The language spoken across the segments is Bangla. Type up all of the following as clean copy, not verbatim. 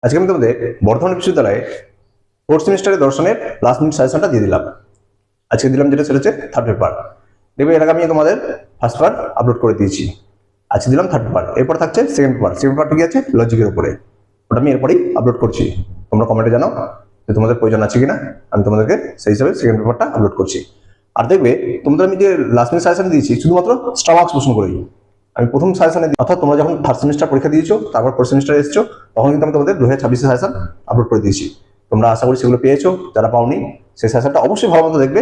আজকে আমি তোমাদের বর্ধমান বিশ্ববিদ্যালয়ে ফোর্থ সেমিস্টারের দর্শনের লাস্ট মিনিট সাজেশনটা দিয়ে দিলাম। আজকে দিলাম যেটা সেটা হচ্ছে থার্ড পেপার। দেখবে এর আগে আমি তোমাদের ফার্স্ট পেপার আপলোড করে দিয়েছি। আজকে দিলাম থার্ড পেপার, এরপর থাকছে সেকেন্ড পেপার। সেকেন্ড পেপারটা কি আছে লজিকের উপরে, ওটা আমি এরপরেই আপলোড করছি। তোমরা কমেন্টে জানাও যে তোমাদের প্রয়োজন আছে কিনা, আমি তোমাদেরকে সেই হিসাবে সেকেন্ড পেপারটা আপলোড করছি। আর দেখবে তোমাদের আমি যে লাস্ট মিনিট সাজেশন দিয়েছি শুধুমাত্র স্টার প্রশ্ন করেই। আমি প্রথম সাজেশনে অর্থাৎ তোমরা যখন থার্ড সেমিস্টার পরীক্ষা দিয়েছো তারপর ফোর্থ সেমিস্টারে এসেছো তখন কিন্তু আমি তোমাদের 2026 সাজেশন আপলোড করে দিয়েছি। তোমরা আশা করি সেগুলো পেয়েছো। যারা পাওনি সেই সাজেশনটা অবশ্যই ভালো মতো দেখবে,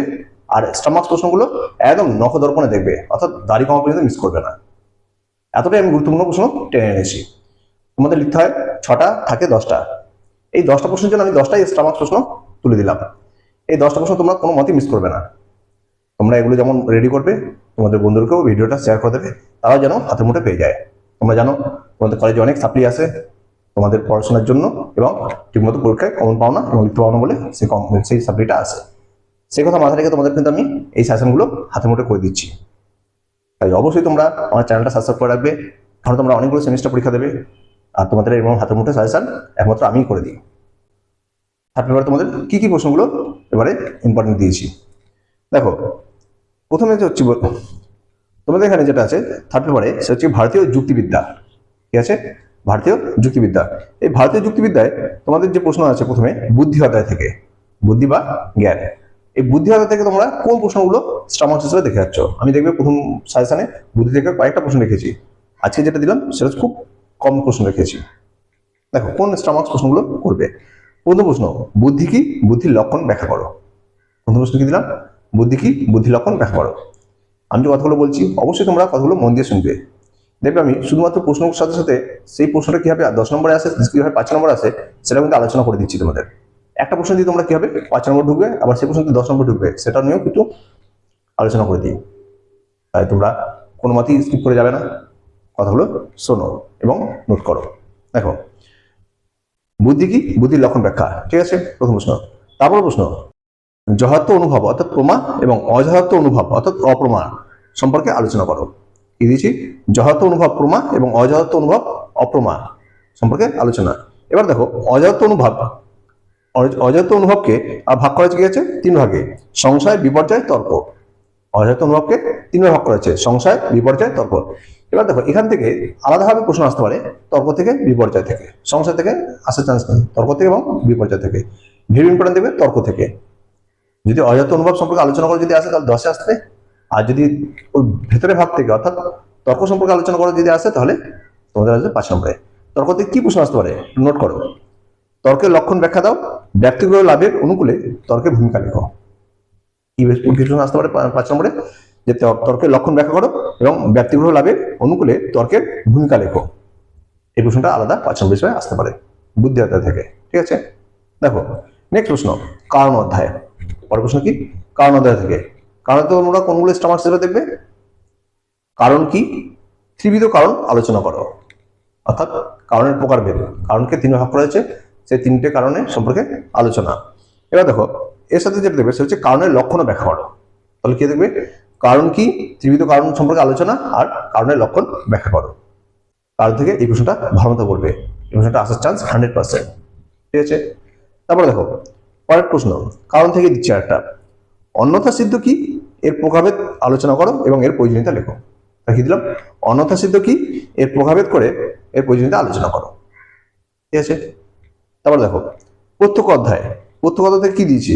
আর স্টার প্রশ্নগুলো একদম নখ দর্পণে দেখবে, অর্থাৎ দাড়ি কমা পর্যন্ত মিস করবে না। এতটাই আমি গুরুত্বপূর্ণ প্রশ্ন টেনে এনেছি। তোমাদের লিখতে হয় 6টা, থাকে 10টা। এই 10টা প্রশ্নের জন্য আমি 10টাই স্টার প্রশ্ন তুলে দিলাম। এই 10টা প্রশ্ন তোমরা কোনো মতেই মিস করবে না। তোমরা এগুলো যেমন রেডি করবে, তোমাদের বন্ধুদেরকেও ভিডিওটা শেয়ার করে দেবে, তারাও যেন হাতের মুঠে পেয়ে যায়। তোমরা জানো তোমাদের কলেজে অনেক সাপ্লি আছে তোমাদের পড়াশোনার জন্য, এবং ঠিকমতো পরীক্ষায় কমন পাও না এবং লিখতে পাও না বলে সেই সাপ্লিটা আছে। সেই কথা মাথায় রেখে তোমাদের কিন্তু আমি এই সাজেশনগুলো হাতের মুঠে করে দিচ্ছি। তাই অবশ্যই তোমরা আমার চ্যানেলটা সাবস্ক্রাইব করে রাখবে, কারণ তোমরা অনেকগুলো সেমিস্টার পরীক্ষা দেবে, আর তোমাদের এরকম হাতের মুঠে সাজেশন একমাত্র আমিই করে দিই। থার্ড পেপারে তোমাদের কি কি প্রশ্নগুলো এবারে ইম্পর্টেন্ট দিয়েছি দেখো। প্রথমে যে হচ্ছে তোমাদের এখানে যেটা আছে থার্ড পেপারে, সেটা হচ্ছে ভারতীয় যুক্তিবিদ্যা। ঠিক আছে, ভারতীয় যুক্তিবিদ্যা। এই ভারতীয় যুক্তিবিদ্যায় তোমাদের যে প্রশ্ন আছে প্রথমে বুদ্ধি অধ্যায় থেকে, বুদ্ধি বা জ্ঞান। এই বুদ্ধি অধ্যায় থেকে তোমরা কোন প্রশ্নগুলো স্টার মার্কস হিসেবে দেখে যাচ্ছ। আমি দেখবে প্রথম সাজেশনে বুদ্ধি থেকে কয়েকটা প্রশ্ন রেখেছি, আজকে যেটা দিলাম সেটা খুব কম প্রশ্ন রেখেছি। দেখো কোন স্টার মার্কস প্রশ্নগুলো করবে। প্রথম প্রশ্ন, বুদ্ধি কি, বুদ্ধির লক্ষণ ব্যাখ্যা করো। প্রথম প্রশ্ন কি দিলাম, বুদ্ধি কি, বুদ্ধির লক্ষণ ব্যাখ্যা করো। আমি যে কথাগুলো বলছি অবশ্যই তোমরা কথাগুলো মন দিয়ে শুনবে। দেখবে আমি শুধুমাত্র প্রশ্নের সাথে সাথে সেই প্রশ্নটা কিভাবে 10 নম্বরে আসে, কিভাবে 5 নম্বরে আসে, সেটা কিন্তু আলোচনা করে দিচ্ছি তোমাদের। একটা প্রশ্ন দিয়ে তোমরা কিভাবে 5 নম্বর ঢুকবে, আবার সেই প্রশ্ন দিয়ে 10 নম্বর ঢুকবে, সেটা নিয়েও কিন্তু আলোচনা করে দিই। তাই তোমরা কোনো মতেই স্কিপ করে যাবে না, কথাগুলো শোনো এবং নোট করো। দেখো বুদ্ধি কি, বুদ্ধির লক্ষণ ব্যাখ্যা। ঠিক আছে, প্রথম প্রশ্ন। তারপর প্রশ্ন, যথার্থ অনুভব অর্থাৎ প্রমা এবং অযথার্থ অনুভব অর্থাৎ অপ্রমা সম্পর্কে আলোচনা করো। কি দিয়েছি, যথার্থ অনুভব প্রমা এবং অযথার্থ অনুভব অপ্রমা সম্পর্কে আলোচনা। এবার দেখো অযথার্থ অনুভবকে আর ভাগ করা গিয়েছে 3 ভাগে, সংশয়, বিপর্যয়, তর্ক। অযথার্থ অনুভবকে 3 ভাগে ভাগ করা হয়েছে, সংশয়, বিপর্যয়, তর্ক। এবার দেখো এখান থেকে আলাদাভাবে প্রশ্ন আসতে পারে, তর্ক থেকে, বিপর্যয় থেকে। সংশয় থেকে আসার চান্স নেই, তর্ক থেকে এবং বিপর্যয় থেকে। ভেরি ইম্পর্টেন্ট দেবে তর্ক থেকে। যদি অযথার্থ অনুভব সম্পর্কে আলোচনা করে যদি আসে তাহলে 10-এ আসবে, আর যদি ওই ভেতরে ভাগ থেকে অর্থাৎ তর্ক সম্পর্কে আলোচনা করে যদি আসে তাহলে তোমাদের আসবে 5 নম্বরে। তর্ক থেকে কি প্রশ্ন আসতে পারে নোট করো। তর্কের লক্ষণ ব্যাখ্যা দাও, ব্যক্তিগত লাভের অনুকূলে তর্কের ভূমিকা লেখো। কি প্রশ্ন আসতে পারে 5 নম্বরে, যে তর্কের লক্ষণ ব্যাখ্যা করো এবং ব্যক্তিগত লাভের অনুকূলে তর্কের ভূমিকা লেখো। এই প্রশ্নটা আলাদা 5 নম্বর হিসেবে আসতে পারে বুদ্ধি অধ্যায় থেকে। ঠিক আছে, দেখো নেক্সট প্রশ্ন, কারণ অধ্যায়। পরের প্রশ্ন কি, কারণ অধ্যায় থেকে। কারণ তো তোমরা কোনগুলো স্টার মার্কস হিসেবে দেখবে, কারণ কি, ত্রিবিধ কারণ আলোচনা করো, অর্থাৎ কারণের প্রকারভেদ। কারণকে 3 ভাগ করা হয়েছে, সেই 3টে কারণের সম্পর্কে আলোচনা। এবার দেখো এর সাথে যেটা দেখবে সেটা হচ্ছে কারণের লক্ষণ ব্যাখ্যা করো। তাহলে কি দেখবে, কারণ কি, ত্রিবিধ কারণ সম্পর্কে আলোচনা, আর কারণের লক্ষণ ব্যাখ্যা করো। কারণ থেকে এই প্রশ্নটা ভালো মতো করবে, এই প্রশ্নটা আসার চান্স 100%। ঠিক আছে, তারপরে দেখো পরের প্রশ্ন, কারণ থেকে দিচ্ছে একটা, অন্যথা সিদ্ধ কি, এর প্রভাবেদ আলোচনা করো এবং এর প্রয়োজনীয়তা লেখো। লিখে দিলাম, অন্যথা সিদ্ধ কি, এর প্রভাবেদ করে এর প্রয়োজনীয়তা আলোচনা করো। ঠিক আছে, তারপর দেখো প্রত্যক্ষ অধ্যায়। প্রত্যক্ষ অধ্যায় থেকে কি দিয়েছি,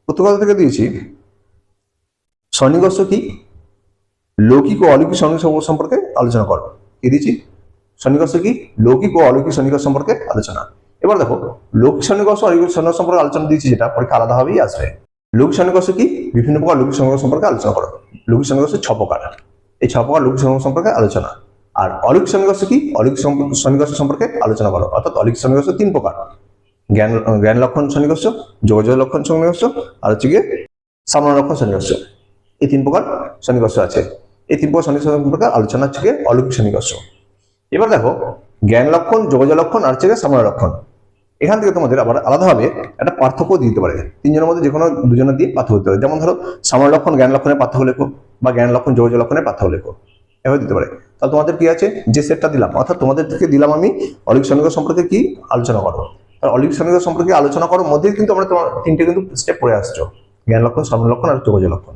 প্রত্যক্ষ অধ্যায় থেকে দিয়েছি সন্নিকর্ষ কি, লৌকিক ও অলৌকিক সন্নিকর্ষ সম্পর্কে আলোচনা করো। কি দিয়েছি, সন্নিকর্ষ কি, লৌকিক ও অলৌকিক সন্নিকর্ষ সম্পর্কে আলোচনা। এবার দেখো লৌকিক সন্নিকর্ষ অলৌকিক সন্নিকর্ষ সম্পর্কে আলোচনা দিয়েছি, যেটা পরীক্ষা আলাদাভাবেই আসবে। লৌকিক সন্নিকর্ষ কি, বিভিন্ন প্রকার লৌকিক সন্নিকর্ষ সম্পর্কে আলোচনা করো। লৌকিক সন্নিকর্ষ 6 প্রকার, এই 6 প্রকার লৌকিক সন্নিকর্ষ সম্পর্কে আলোচনা। আর অলৌকিক সন্নিকর্ষ কি, অলৌকিক সন্নিকর্ষ সম্পর্কে আলোচনা করো, অর্থাৎ অলৌকিক সন্নিকর্ষ 3 প্রকার, জ্ঞান লক্ষণ সন্নিকর্ষ, যোগাযোগ লক্ষণ সন্নিকর্ষ, আর হচ্ছে গিয়ে সামান্য লক্ষণ সন্নিকর্ষ। এই 3 প্রকার সন্নিকর্ষ আছে। এই 3 প্রকার সন্নিকর্ষ সম্পর্কে আলোচনা হচ্ছে গিয়ে অলৌকিক সন্নিকর্ষ। এবার দেখো জ্ঞান লক্ষণ, যোগাযোগ লক্ষণ আর হচ্ছে সামান্য লক্ষণ। এখান থেকে তোমাদের আবার আলাদাভাবে একটা পার্থক্য দিতে পারে, 3 জনের মধ্যে যে কোনো 2 জনের দিয়ে পার্থক্য দিতে পারে। যেমন ধরো সামান্য লক্ষণ জ্ঞান লক্ষণের পার্থক্য লেখো, বা জ্ঞান লক্ষণ যোগাযোগ লক্ষণের পার্থক্য লেখো। এভাবে দিতে পারে। তাহলে তোমাদের কি আছে, যে সেটটা দিলাম, অর্থাৎ তোমাদের থেকে দিলাম আমি অলিক সমীকরণ সম্পর্কে কি আলোচনা করো। আর অলিক সমীকরণ সম্পর্কে আলোচনা করার মধ্যেই কিন্তু আমরা তোমার তিনটে কিন্তু স্টেপ পড়ে আসছো, জ্ঞান লক্ষণ, সাধারণ লক্ষণ আর যোগাযোগ লক্ষণ।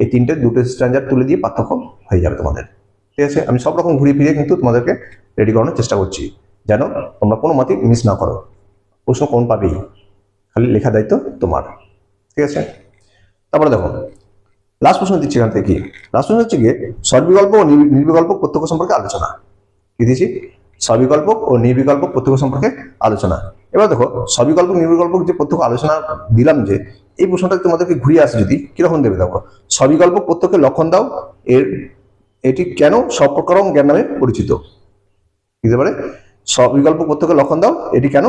এই তিনটে দুটো স্ট্যান্ডার্ড তুলে দিয়ে পার্থক্য হয়ে যাবে তোমাদের। ঠিক আছে, আমি সব রকম ঘুরিয়ে ফিরিয়ে কিন্তু তোমাদেরকে রেডি করানোর চেষ্টা করছি, যেন তোমরা কোনো মতেই মিস না করো। প্রশ্ন কোন পাবেই, খালি লেখা দায়িত্ব তোমার। ঠিক আছে, তারপরে দেখো লাস্ট প্রশ্ন দিচ্ছি এখান থেকে। কি লাস্ট প্রশ্ন হচ্ছে গিয়ে সর্বিকল্প ও নির্বিকল্পক প্রত্যক্ষ সম্পর্কে আলোচনা। কি দিয়েছি, সবিকল্পক ও নির্বিকল্পক প্রত্যক্ষ সম্পর্কে আলোচনা। এবার দেখো সবিকল্পক নির্বিকল্পক যে প্রত্যক্ষ আলোচনা দিলাম, যে এই প্রশ্নটা তোমাদেরকে ঘুরিয়ে আসে যদি কিরকম দেবে দেখো, সবিকল্পক প্রত্যক্ষের লক্ষণ দাও, এটি কেন সপ্রকরণ জ্ঞান নামে পরিচিত। দিতে পারে সবিকল্পক প্রত্যক্ষের লক্ষণ দাও, এটি কেন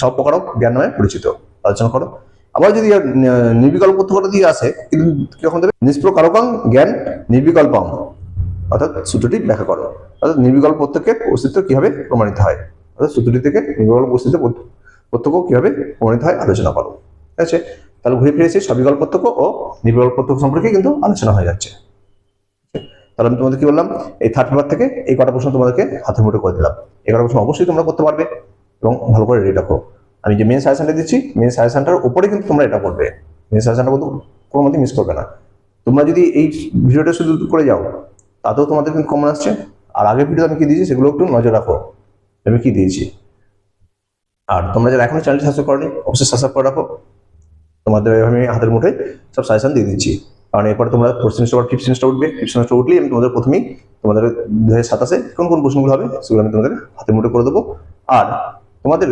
সপ্রকারক জ্ঞান নামে পরিচিত, আলোচনা করো। আবার যদি নির্বিকল্প প্রত্যক্ষটা দিয়ে আসে, কিন্তু কিরকম দেবে, নিষ্প্রকারকং জ্ঞান নির্বিকল্পং, অর্থাৎ সূত্রটি ব্যাখ্যা করো। অর্থাৎ নির্বিকল্প প্রত্যক্ষের অস্তিত্ব কিভাবে প্রমাণিত হয়, অর্থাৎ সূত্রটি থেকে নির্বিকল্প অস্তিত্ব প্রত্যক্ষ কিভাবে প্রমাণিত হয় আলোচনা করো। ঠিক আছে, তাহলে ঘুরে ফিরেছি সবিকল্প প্রত্যক্ষ ও নির্বিকল্প প্রত্যক্ষ সম্পর্কে কিন্তু আলোচনা হয়ে যাচ্ছে। তাহলে আমি তোমাদের কি বললাম, এই থার্ড পেপার থেকে এই কটা প্রশ্ন তোমাদেরকে হাতে মুঠো করে দিলাম। এই কটা প্রশ্ন অবশ্যই তোমরা করতে পারবে এবং ভালো করে রেডি রাখো। আমি যে মেন সাজেশনটা দিচ্ছি, মেন সাজেশনটার উপরে কিন্তু তোমরা এটা করবে। মেন সাজেশনটা কিন্তু কোনো মতেই মিস করবে না। তোমরা যদি এই ভিডিওটা শুধু করে যাও, তাতেও তোমাদের কিন্তু কমন আসছে। আর আগের ভিডিও আমি কি দিয়েছি সেগুলো একটু নজর রাখো, আমি কি দিয়েছি। আর তোমরা যারা এখনো চ্যানেলটি সাবস্ক্রাইব করনি, অবশ্যই সাবস্ক্রাইব করে রাখো। তোমাদের আমি হাতের মুঠে সব সাজেশন দিয়ে দিচ্ছি। কারণ এরপর তোমরা ফোর্থ সেমিস্টার বা ফিফথ সেমিস্টার উঠবে, ফিফথ সেমিস্টার উঠলেই আমি তোমাদের প্রথমেই তোমাদের 2027 কোন কোন প্রশ্নগুলো হবে সেগুলো আমি তোমাদের হাতে মুঠে করে দেবো। আর তোমাদের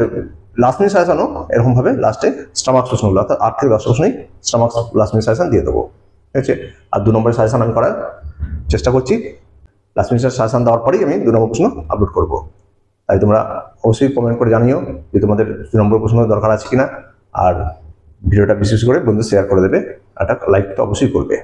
লাস্ট মিনিট সাজেশনও এরকম ভাবে লাস্টে স্টামার্কস প্রশ্নগুলো, অর্থাৎ 8 থেকে 10 প্রশ্নই স্টামার্কস লাস্ট মিনিট সাজেশন দিয়ে দেবো। ঠিক আছে, আর 2 নম্বরের সাজেশন আমি করার চেষ্টা করছি। লাস্ট মিনিটের সাজেশন দেওয়ার পরেই আমি 2 নম্বর প্রশ্ন আপলোড করবো। তাই তোমরা অবশ্যই কমেন্ট করে জানিও যে তোমাদের 2 নম্বর প্রশ্ন দরকার আছে কিনা। আর ভিডিওটা বিশেষ করে বন্ধু শেয়ার করে দেবে, একটা লাইক তো অবশ্যই করবে।